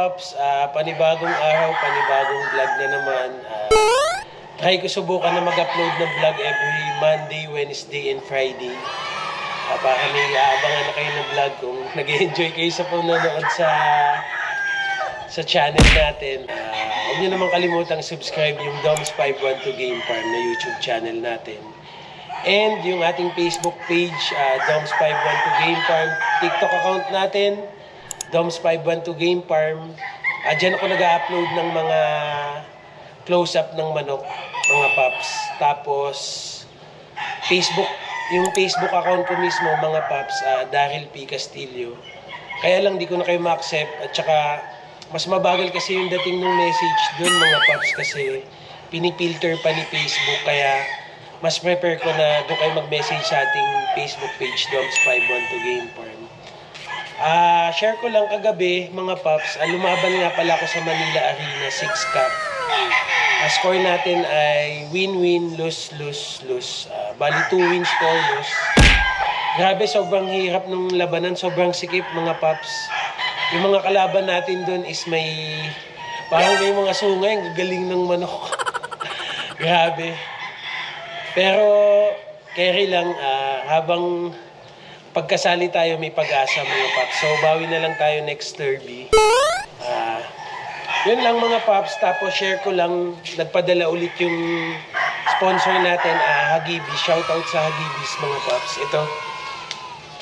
Paps, panibagong araw, panibagong vlog na naman. Try ko subukan na mag-upload ng vlog every Monday, Wednesday, and Friday. Para may aabangan na kayo ng vlog kung nag-enjoy kayo sa panonood sa channel natin. Huwag nyo naman kalimutang subscribe yung Doms512 Game Farm na YouTube channel natin. And yung ating Facebook page, Doms512 Game Farm, TikTok account natin, Doms512 Game Farm. Diyan ako nag-upload ng mga close-up ng manok, mga paps. Tapos, yung Facebook account ko mismo, mga paps, Daryl P. Castillo. Kaya lang di ko na kayo ma-accept. At saka, mas mabagal kasi yung dating ng message doon, mga paps, kasi pinipilter pa ni Facebook. Kaya, mas prepare ko na doon kayo mag-message sa ating Facebook page, Doms512 Game Farm. Share ko lang kagabi, mga paps, lumaban nga pala ako sa Manila Arena 6 Cup. Score natin ay win-win, lose-lose-lose. Bali 2 wins, 4 lose. Grabe, sobrang hirap nung labanan, sobrang sikip, mga paps. Yung mga kalaban natin doon is parang may mga sungay, ang gagaling ng manok. Grabe. Pero, carry lang, habang pagkasali tayo, may pag-asa, mga paps. So, bawi na lang tayo next derby. Yun lang, mga paps. Tapos, share ko lang, nagpadala ulit yung sponsor natin, Hagibi. Shoutout sa Hagibis, mga paps. Ito,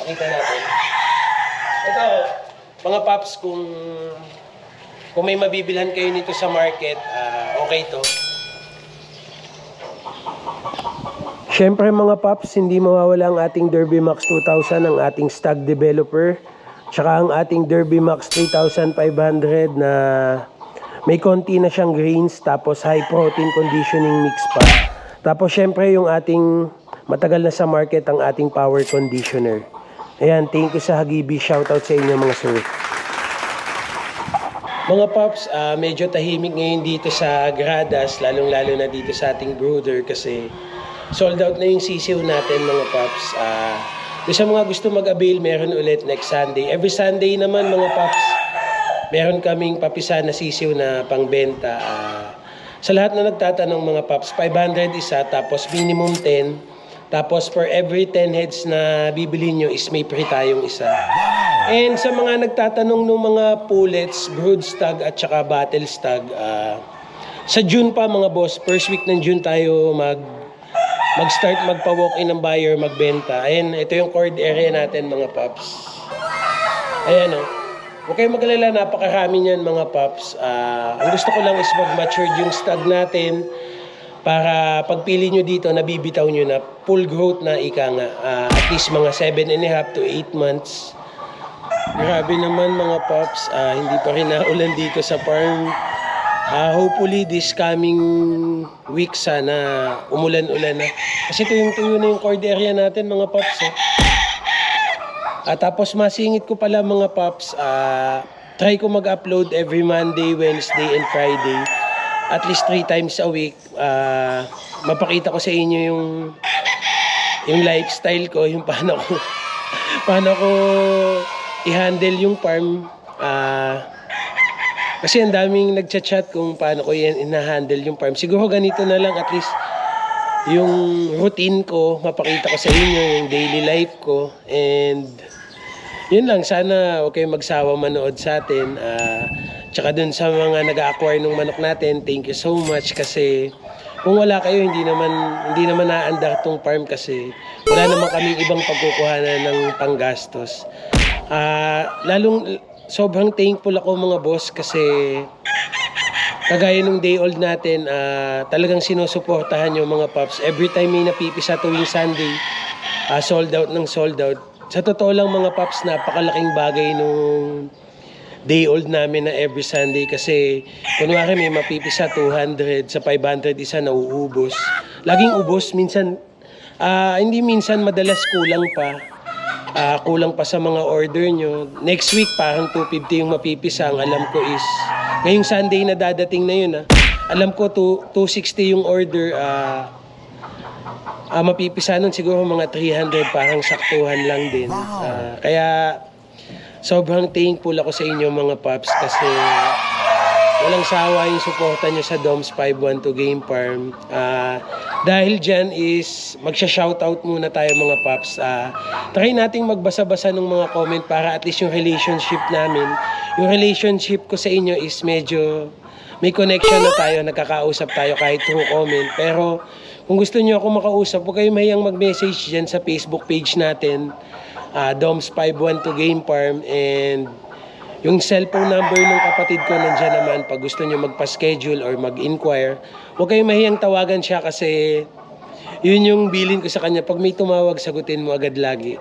pakita natin. Ito, mga paps, kung may mabibilhan kayo nito sa market, okay to. Siyempre, mga paps, hindi mawawala ang ating Derby Max 2000, ang ating stag developer, tsaka ang ating Derby Max 3500 na may konti na siyang grains, tapos high protein conditioning mix pa. Tapos siyempre yung ating matagal na sa market, ang ating power conditioner. Ayan, thank you sa Hagibi. Shoutout sa inyo, mga sir. Mga paps, medyo tahimik ngayon dito sa gradas, lalong-lalo na dito sa ating brooder kasi sold out na yung sisiw natin, mga paps. Sa mga gusto mag-avail, meron ulit next Sunday. Every Sunday naman, mga paps, meron kaming papisa na sisiw na pangbenta. Sa lahat na nagtatanong, mga paps, 500 isa, tapos minimum 10. Tapos for every 10 heads na bibili nyo is may free tayong isa. And sa mga nagtatanong ng mga pullets, brood stag at saka battle stag, sa June pa, mga boss, first week ng June tayo mag-start magpa-walk-in ng buyer, magbenta. Ayan, ito yung cord area natin, mga paps. Ayan, o. Huwag kayong mag-alala, napakarami niyan, mga paps. Ang gusto ko lang is mag-mature yung stag natin para pagpili nyo dito, nabibitaw nyo na full growth na ika nga. At least mga 7.5 to 8 months. Grabe naman, mga paps. Hindi pa rin naulan dito sa farm. Hopefully this coming week sana umulan-ulan na. Kasi tuyo na yung cord area natin, mga paps. Tapos masingit ko pala, mga paps, try ko mag-upload every Monday, Wednesday, and Friday. At least 3 times a week. Mapakita ko sa inyo yung lifestyle ko, yung paano ko i-handle yung farm. Kasi ang daming nagchat-chat kung paano ko yan ina-handle yung farm. Siguro ganito na lang, at least yung routine ko, mapakita ko sa inyo yung daily life ko. And yun lang, sana okay magsawa manood sa atin. Tsaka dun sa mga nag-acquire ng manok natin, thank you so much. Kasi kung wala kayo, hindi naman naandar tong farm kasi wala naman kaming ibang pagkukuhanan ng panggastos. Sobrang thankful ako, mga boss, kasi kagaya nung day old natin, talagang sinusuportahan nyo, mga paps. Every time may napipisa tuwing Sunday, sold out ng sold out. Sa totoo lang, mga paps, napakalaking bagay nung day old namin na every Sunday kasi kunwari may mapipisa 200, sa 500 isa nauubos. Laging ubos, minsan, hindi minsan, madalas kulang pa. Kulang pa sa mga order nyo. Next week, parang 250 yung mapipisa. Ang alam ko is, ngayong Sunday na dadating na yun, alam ko 260 yung order. Mapipisa nun siguro mga 300, parang saktuhan lang din. Kaya sobrang thankful ako sa inyo mga paps kasi walang sawa yung suporta nyo sa Doms 512 Game Farm. Dahil dyan is magsha-shoutout muna tayo mga paps. Try nating magbasa-basa ng mga comment para at least yung relationship namin, yung relationship ko sa inyo is medyo may connection na tayo, nagkakausap tayo kahit through comment. Pero kung gusto nyo ako makausap, huwag kayo mahiyang mag-message dyan sa Facebook page natin, Doms 512 Game Farm, and yung cellphone number ng kapatid ko nandiyan naman pag gusto nyo magpa-schedule or mag-inquire. Huwag kayong mahiyang tawagan siya kasi yun yung bilin ko sa kanya. Pag may tumawag, sagutin mo agad lagi.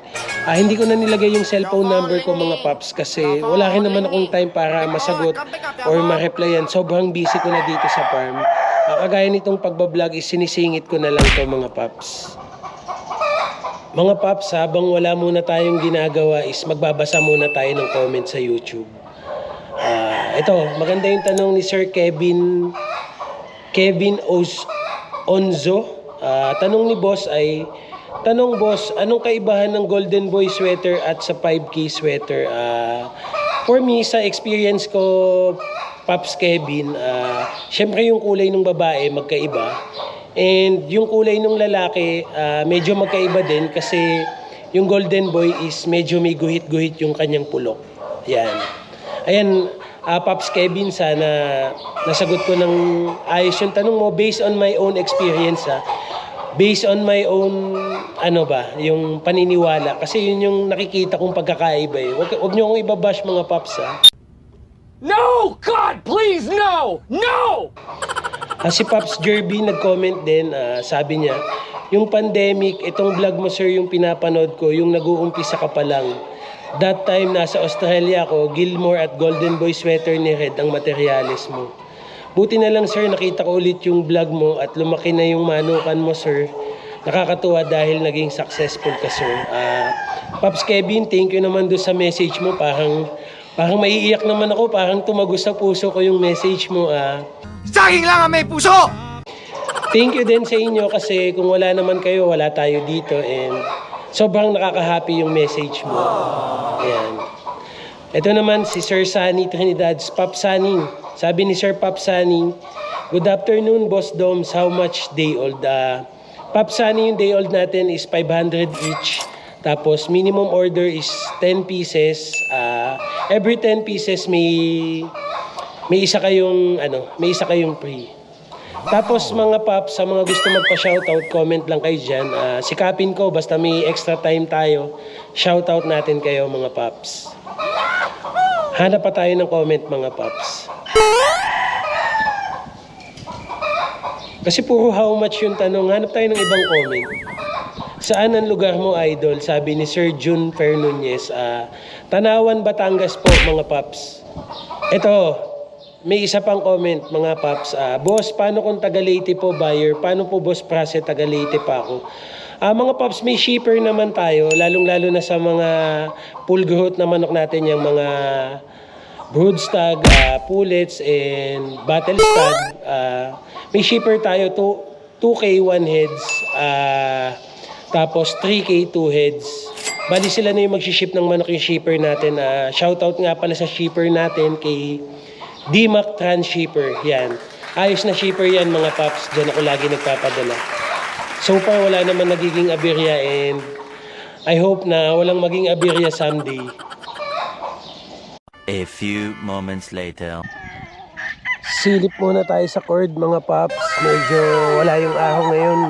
Hindi ko na nilagay yung cellphone number ko mga paps kasi wala rin naman akong time para masagot or ma-replyan. Sobrang busy ko na dito sa farm. Kagaya nitong pagbablog is sinisingit ko na lang to mga paps. Mga paps, habang wala muna tayong ginagawa is magbabasa muna tayo ng comment sa YouTube. Ito, maganda yung tanong ni Sir Kevin Onzo. Tanong ni boss ay, boss, anong kaibahan ng Golden Boy sweater at sa 5K sweater? For me, sa experience ko, Paps Kevin, syempre yung kulay ng babae magkaiba. And yung kulay ng lalaki, medyo magkaiba din kasi yung Golden Boy is medyo may guhit-guhit yung kanyang pulok. Ayan, Paps Kevin, sana nasagot ko ng ayos yung tanong mo based on my own experience. Based on my own, yung paniniwala. Kasi yun yung nakikita kong pagkakaiba eh. Huwag nyo akong ibabash mga Paps No! God, please, no! No! Si Pops Jerby nag-comment din, sabi niya, yung pandemic, itong vlog mo sir yung pinapanood ko, yung nag-uumpisa ka pa lang. That time nasa Australia ako, Gilmore at Golden Boy sweater ni Red ang materyales mo. Buti na lang sir, nakita ko ulit yung vlog mo at lumaki na yung manukan mo sir. Nakakatuwa dahil naging successful ka sir. Pops Kevin, thank you naman doon sa message mo. Parang maiiyak naman ako, parang tumagos sa puso ko yung message mo. Saging lang ang may puso! Thank you din sa inyo kasi kung wala naman kayo, wala tayo dito and sobrang nakaka-happy yung message mo. Ayan. Ito naman si Sir Sunny Trinidad, Pop Sunny. Sabi ni Sir Pop Sunny, good afternoon Boss Doms, how much day old? Pop Sunny, yung day old natin is 500 each. Tapos minimum order is 10 pieces. Every 10 pieces may isa kayong free. Tapos mga paps, sa mga gusto magpa-shoutout, comment lang kayo dyan. Sikapin ko, basta may extra time tayo, shoutout natin kayo mga paps. Hanap pa tayo ng comment mga paps. Kasi puro how much yung tanong, hanap tayo ng ibang comment. Saan ang lugar mo idol? Sabi ni Sir Jun Fernunez. Tanawan, Batangas po mga paps. Ito, may isa pang comment mga paps. Boss, paano kung taga Leyte po buyer? Paano po boss Prase, taga Leyte pa ako? Mga paps, may shipper naman tayo. Lalong-lalo na sa mga full growth na manok natin, yung mga broodstag, pullets, and battle stag. May shipper tayo, 2K 1 heads. Tapos 3K 2 heads. Bali sila na yung mag-ship ng manok yung shipper natin. Shoutout nga pala sa shipper natin kay DMAC Transshipper. Yan. Ayos na shipper yan mga paps. Diyan ako lagi nagpapadala. So far wala naman nagiging aberya and I hope na walang maging aberya someday. A few moments later. Silip muna tayo sa cord mga paps. Medyo wala yung ahong ngayon.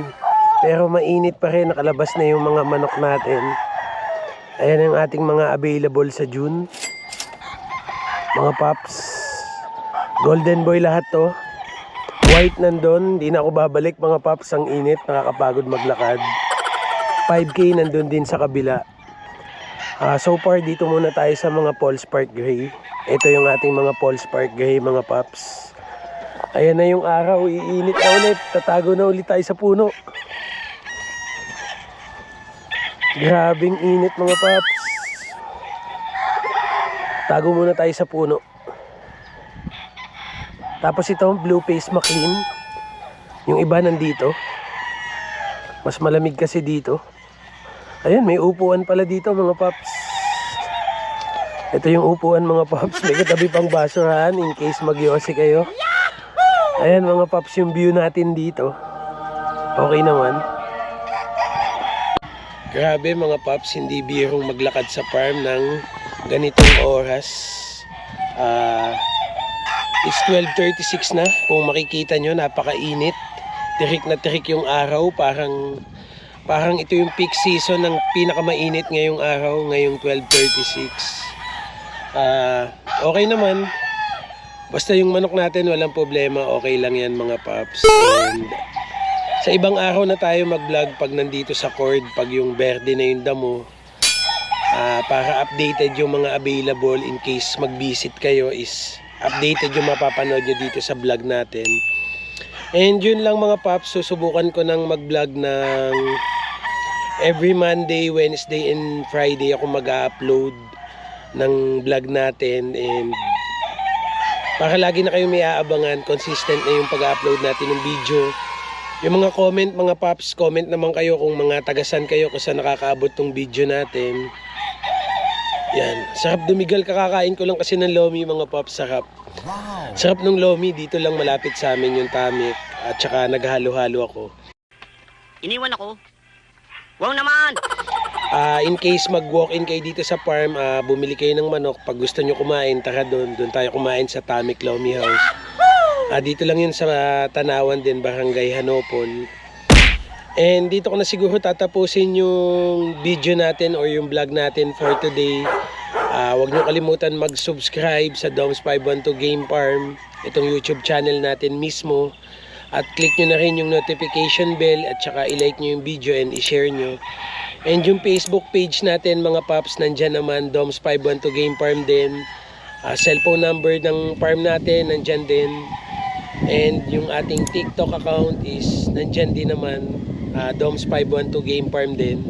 Pero mainit pa rin, nakalabas na yung mga manok natin. Ayan ang ating mga available sa June. Mga paps. Golden Boy lahat to. White nandun, di na ako babalik mga paps, ang init, nakakapagod maglakad. 5K nandun din sa kabila. So far dito muna tayo sa mga Paul Spark Gray. Ito yung ating mga Paul Spark Gray mga paps. Ayan na yung araw, iinit na ulit. Tatago na ulit tayo sa puno. Grabing init mga paps. Tago muna tayo sa puno. Tapos ito, Blue Face McLean. Yung iba nandito. Mas malamig kasi dito. Ayan, may upuan pala dito mga paps. Ito yung upuan mga paps. May katabi pang basurahan in case magyosi kayo. Ayan mga paps yung view natin dito. Okay naman. Grabe mga paps, hindi birong maglakad sa farm ng ganitong oras. It's 12:36 na. Kung makikita nyo, napakainit. Tirik na tirik yung araw. Parang ito yung peak season ng pinakamainit ngayong araw, ngayong 12:36. Okay naman. Basta yung manok natin walang problema, okay lang yan mga paps. And sa ibang araw na tayo mag-vlog pag nandito sa cord, pag yung berde na yung damo, para updated yung mga available in case mag-visit kayo, is updated yung mapapanood nyo dito sa vlog natin. And yun lang mga paps, susubukan ko ng mag-vlog ng every Monday, Wednesday, and Friday ako mag-upload ng vlog natin, and para lagi na kayo may aabangan, consistent na yung pag-upload natin ng video. Yung mga comment mga paps, comment naman kayo kung mga tagasan kayo kung saan nakakaabot tong video natin. Yan, sarap dumigal, kakakain ko lang kasi ng lomi mga paps, sarap. Sarap ng lomi, dito lang malapit sa amin yung tamik, at saka naghalo-halo ako. Iniwan ako. Wow naman! In case mag-walk-in kayo dito sa farm, bumili kayo ng manok. Pag gusto nyo kumain, tara doon tayo kumain sa Tamik Lomi House. Dito lang yun sa Tanawan din, Barangay Hanopon. And dito ko na siguro tatapusin yung video natin or yung vlog natin for today. Huwag nyo kalimutan mag-subscribe sa Doms512 Game Farm, itong YouTube channel natin mismo. At click nyo na rin yung notification bell, at saka i-like nyo yung video and i-share nyo. And yung Facebook page natin mga paps, nandyan naman, Doms512 Game Farm din. Cellphone number ng farm natin, nandyan din. And yung ating TikTok account is nandyan din naman, Doms512 Game Farm din.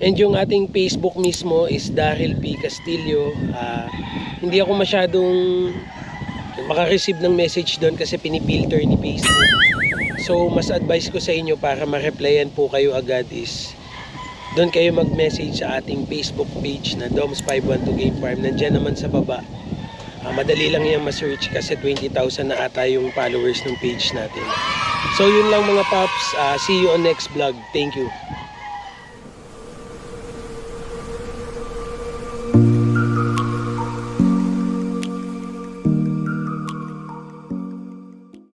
And yung ating Facebook mismo is Daryl P. Castillo. Hindi ako masyadong makareceive ng message doon kasi pinipilter ni Facebook. So mas advice ko sa inyo para ma-replyan po kayo agad is doon kayo mag-message sa ating Facebook page na Doms512 Game Farm. Nandyan naman sa baba. Madali lang yan ma-search kasi 20,000 na ata yung followers ng page natin. So yun lang mga paps. See you on next vlog. Thank you.